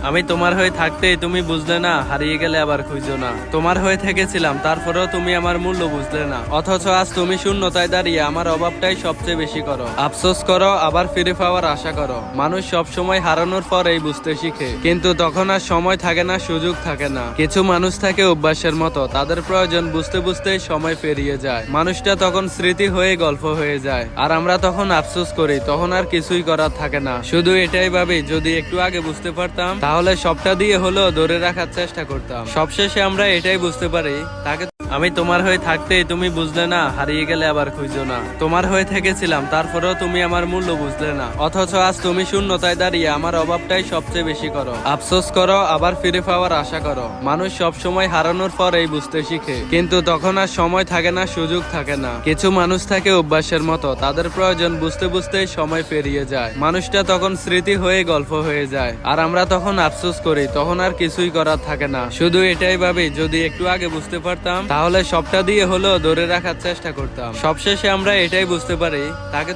আমি তোমার হয়ে থাকতেই তুমি বুঝলে না, হারিয়ে গেলে আবার খুঁজো না। তোমার হয়ে থেকেছিলাম, তারপরেও তুমি আমার মূল্য বুঝলে না। অথচ আজ তুমি শূন্যতায় দাঁড়িয়ে আমার অভাবটাই সবচেয়ে বেশি করো। আফসোস করো, আবার ফিরে পাওয়ার আশা করো। মানুষ সব সময় হারানোর পরেই বুঝতে শিখে, কিন্তু তখন আর সময় থাকে না, সুযোগ থাকে না। কিছু মানুষ থাকে অভ্যাসের মতো, তাদের প্রয়োজন বুঝতে বুঝতে সময় পেরিয়ে যায়। মানুষটা তখন স্মৃতি হয়ে গল্প হয়ে যায়, আর আমরা তখন আফসোস করি। তখন আর কিছুই করার থাকে না, শুধু এটাই ভাবি যদি একটু আগে বুঝতে পারতাম, তাহলে সবটা দিয়ে হলেও ধরে রাখার চেষ্টা করতাম। সবশেষে আমরা এটাই বুঝতে পারি, তাকে আমি তোমার হয়ে থাকতেই তুমি বুঝলে না, হারিয়ে গেলে আবার খুঁজো না। তোমার হয়ে থেকেছিলাম, তারপরেও তুমি আমার মূল্য বুঝলে না। অথচ আজ তুমি শূন্যতায় দাঁড়িয়ে আমার অভাবটাই সবচেয়ে বেশি করো। আফসোস করো, আবার ফিরে পাওয়ার আশা করো। মানুষ সব সময় হারানোর পরেই বুঝতে শিখে, কিন্তু তখন আর সময় থাকে না, সুযোগ থাকে না। কিছু মানুষ থাকে অভ্যাসের মতো, তাদের প্রয়োজন বুঝতে বুঝতে সময় পেরিয়ে যায়। মানুষটা তখন স্মৃতি হয়ে গল্প হয়ে যায়, আর আমরা তখন আফসোস করি। তখন আর কিছুই করার থাকে না, শুধু এটাই ভাবি যদি একটু আগে বুঝতে পারতাম, তাহলে সবটা দিয়ে হলেও ধরে রাখার চেষ্টা করতাম। সবশেষে আমরা এটাই বুঝতে পারি, তাকে